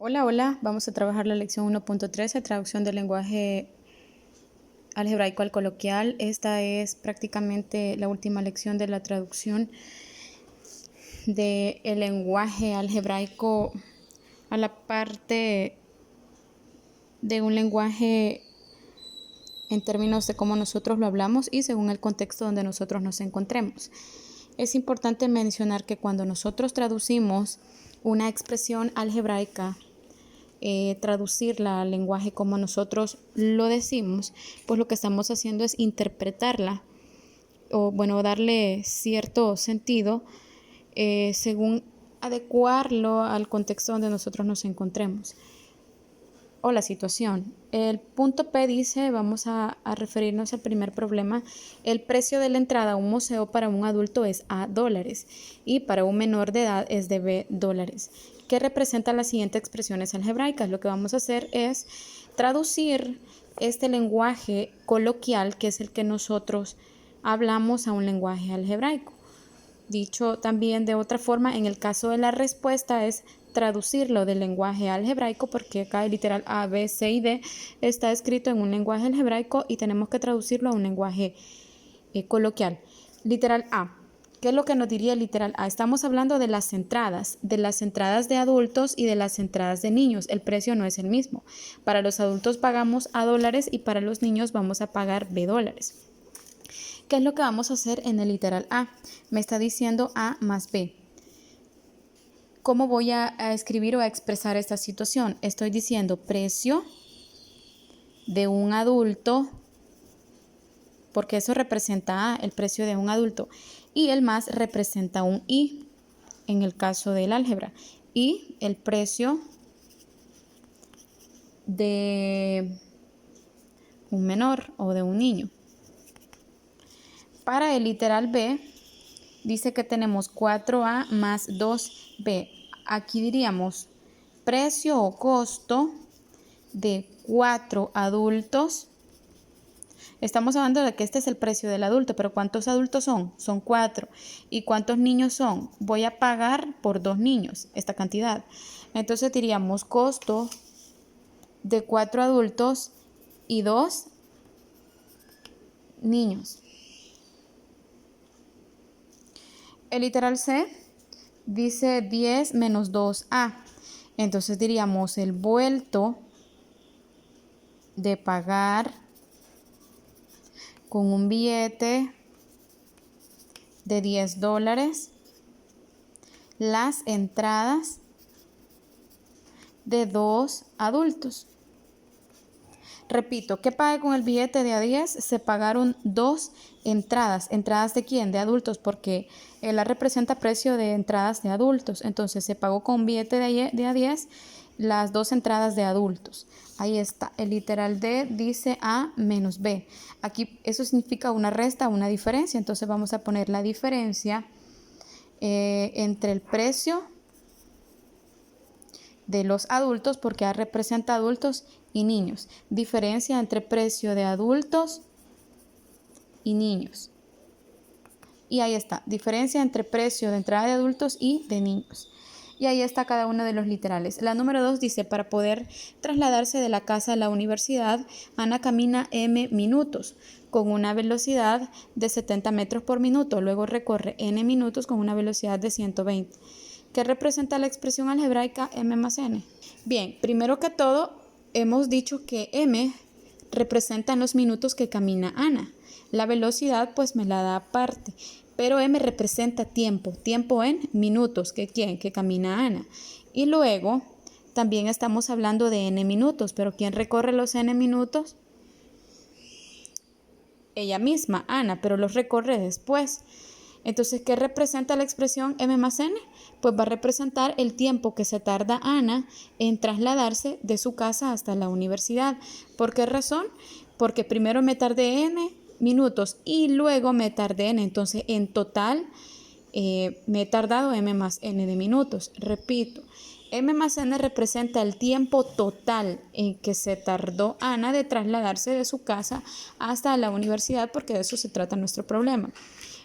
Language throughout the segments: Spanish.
Hola, hola, vamos a trabajar la lección 1.13, traducción del lenguaje algebraico al coloquial. Esta es prácticamente la última lección de la traducción del lenguaje algebraico a la parte de un lenguaje en términos de cómo nosotros lo hablamos y según el contexto donde nosotros nos encontremos. Es importante mencionar que cuando nosotros traducimos una expresión algebraica, traducirla al lenguaje como nosotros lo decimos, pues lo que estamos haciendo es interpretarla o darle cierto sentido según adecuarlo al contexto donde nosotros nos encontremos o la situación. El punto P dice, vamos a referirnos al primer problema, el precio de la entrada a un museo para un adulto es $A y para un menor de edad es de $B, que representa las siguientes expresiones algebraicas. Lo que vamos a hacer es traducir este lenguaje coloquial, que es el que nosotros hablamos, a un lenguaje algebraico. Dicho también de otra forma, en el caso de la respuesta es traducirlo del lenguaje algebraico, porque acá el literal A, B, C y D está escrito en un lenguaje algebraico y tenemos que traducirlo a un lenguaje coloquial. Literal A. ¿Qué es lo que nos diría el literal A? Estamos hablando de las entradas de adultos y de las entradas de niños. El precio no es el mismo. Para los adultos pagamos $A y para los niños vamos a pagar $B. ¿Qué es lo que vamos a hacer en el literal A? Me está diciendo A más B. ¿Cómo voy a escribir o a expresar esta situación? Estoy diciendo precio de un adulto, porque eso representa A, el precio de un adulto, y el más representa un I, en el caso del álgebra, y el precio de un menor o de un niño. Para el literal B, dice que tenemos 4A más 2B. Aquí diríamos precio o costo de 4 adultos. Estamos hablando de que este es el precio del adulto, pero ¿cuántos adultos son? Son 4. ¿Y cuántos niños son? Voy a pagar por 2 niños esta cantidad. Entonces diríamos costo de 4 adultos y 2 niños. El literal C dice 10 menos 2A. Entonces diríamos el vuelto de pagar con un billete de $10 las entradas de 2 adultos. Repito, ¿qué pagué con el billete de A10? Se pagaron 2 entradas. ¿Entradas de quién? De adultos, porque la representa precio de entradas de adultos. Entonces se pagó con un billete de A10 las 2 entradas de adultos. Ahí está. El literal D dice A menos B. Aquí eso significa una resta, una diferencia. Entonces vamos a poner la diferencia entre el precio de los adultos, porque A representa adultos y niños. Diferencia entre precio de adultos y niños. Y ahí está, diferencia entre precio de entrada de adultos y de niños. Y ahí está cada uno de los literales. La número 2 dice, para poder trasladarse de la casa a la universidad, Ana camina M minutos con una velocidad de 70 metros por minuto. Luego recorre N minutos con una velocidad de 120. ¿Qué representa la expresión algebraica M más N? Bien, primero que todo, hemos dicho que M representa los minutos que camina Ana. La velocidad pues me la da aparte, pero M representa tiempo en minutos, que camina Ana. Y luego también estamos hablando de N minutos, pero ¿quién recorre los N minutos? Ella misma, Ana, pero los recorre después. Entonces, ¿qué representa la expresión M más N? Pues va a representar el tiempo que se tarda Ana en trasladarse de su casa hasta la universidad. ¿Por qué razón? Porque primero me tardé N minutos y luego me tardé N. Entonces, en total, me he tardado M más N de minutos. Repito, M más N representa el tiempo total en que se tardó Ana de trasladarse de su casa hasta la universidad, porque de eso se trata nuestro problema.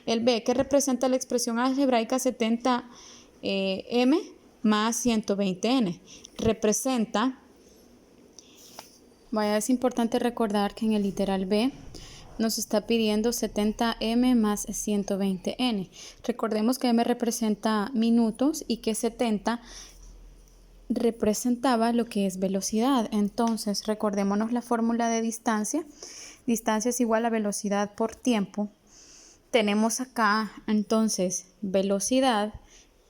El B, que representa la expresión algebraica 70M, más 120n. Representa, es importante recordar que en el literal B nos está pidiendo 70m más 120n. Recordemos que m representa minutos y que 70 representaba lo que es velocidad. Entonces, recordémonos la fórmula de distancia. Distancia es igual a velocidad por tiempo. Tenemos acá, entonces, velocidad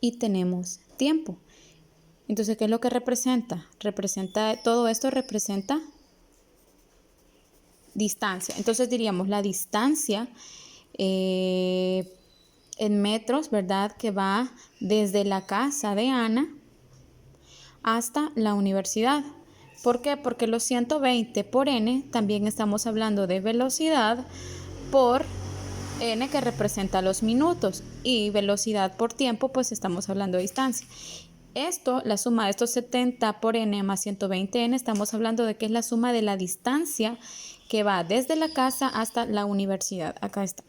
y tenemos tiempo. Entonces, ¿qué es lo que representa? Todo esto representa distancia. Entonces, diríamos la distancia en metros, ¿verdad? Que va desde la casa de Ana hasta la universidad. ¿Por qué? Porque los 120 por n también estamos hablando de velocidad por n, que representa los minutos, y velocidad por tiempo, pues estamos hablando de distancia. La suma de estos 70 por n más 120n, estamos hablando de que es la suma de la distancia que va desde la casa hasta la universidad. Acá está.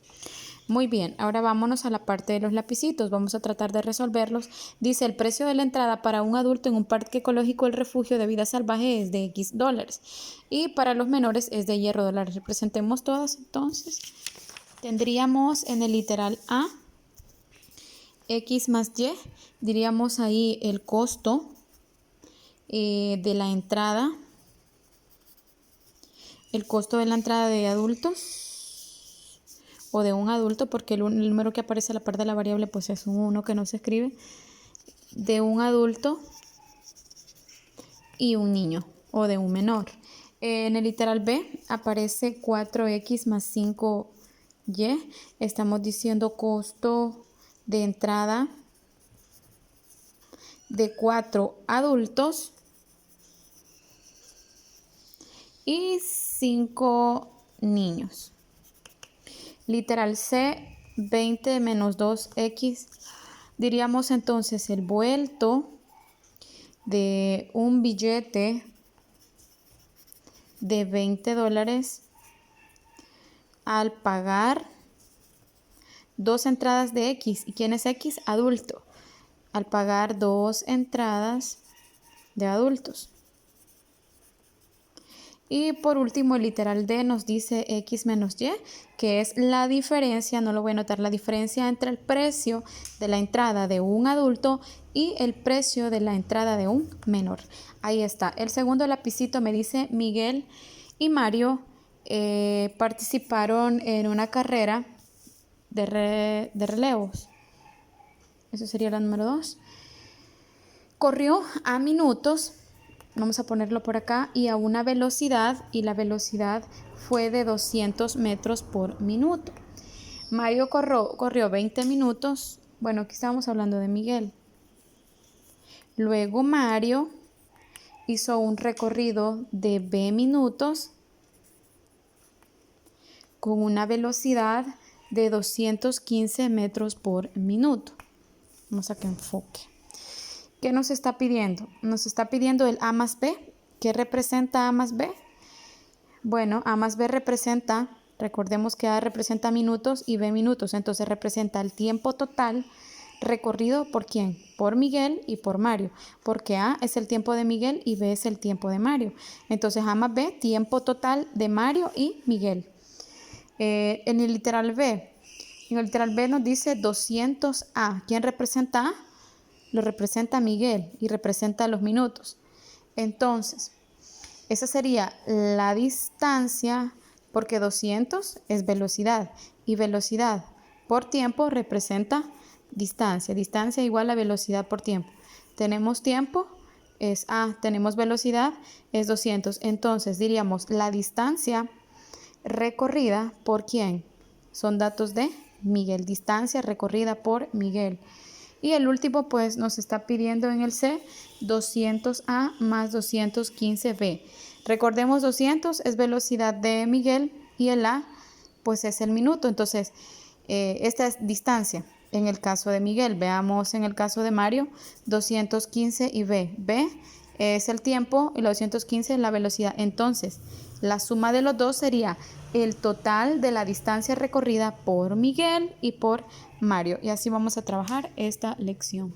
Muy bien, ahora vámonos a la parte de los lapicitos. Vamos a tratar de resolverlos. Dice, el precio de la entrada para un adulto en un parque ecológico, el refugio de vida salvaje, es de X dólares. Y para los menores es de hierro dólares. Representemos todas entonces. Tendríamos en el literal A, X más Y. Diríamos ahí el costo de la entrada. El costo de la entrada de adultos, o de un adulto, porque el número que aparece a la par de la variable pues es un 1 que no se escribe, de un adulto y un niño, o de un menor. En el literal B aparece 4x más 5y. Estamos diciendo costo de entrada de 4 adultos y 5 niños. Literal C, 20 menos 2x. Diríamos entonces el vuelto de un billete de 20 dólares al pagar 2 entradas de X. ¿Y quién es X? Adulto. Al pagar 2 entradas de adultos. Y por último, el literal D nos dice X menos Y, que es la diferencia, no lo voy a anotar, la diferencia entre el precio de la entrada de un adulto y el precio de la entrada de un menor. Ahí está. El segundo lapicito me dice Miguel y Mario participaron en una carrera de relevos. Eso sería la número 2. Corrió a minutos. Vamos a ponerlo por acá, y a una velocidad, y la velocidad fue de 200 metros por minuto. Mario corrió 20 minutos. Bueno, aquí estábamos hablando de Miguel. Luego Mario hizo un recorrido de B minutos con una velocidad de 215 metros por minuto. Vamos a que enfoque. ¿Qué nos está pidiendo? Nos está pidiendo el A más B. ¿Qué representa A más B? Bueno, A más B representa, recordemos que A representa minutos y B minutos, entonces representa el tiempo total recorrido por ¿quién? Por Miguel y por Mario, porque A es el tiempo de Miguel y B es el tiempo de Mario. Entonces A más B, tiempo total de Mario y Miguel. En el literal B nos dice 200A. ¿Quién representa A? Lo representa Miguel y representa los minutos. Entonces, esa sería la distancia, porque 200 es velocidad y velocidad por tiempo representa distancia. Distancia igual a velocidad por tiempo. Tenemos tiempo, es A, tenemos velocidad, es 200. Entonces diríamos la distancia recorrida por ¿quién? Son datos de Miguel. Distancia recorrida por Miguel. Y el último pues nos está pidiendo en el C 200A más 215B. Recordemos 200 es velocidad de Miguel y el A pues es el minuto. Entonces esta es distancia en el caso de Miguel. Veamos en el caso de Mario 215 y B. B es el tiempo y la 215 es la velocidad. Entonces la suma de los dos sería el total de la distancia recorrida por Miguel y por Mario. Y así vamos a trabajar esta lección.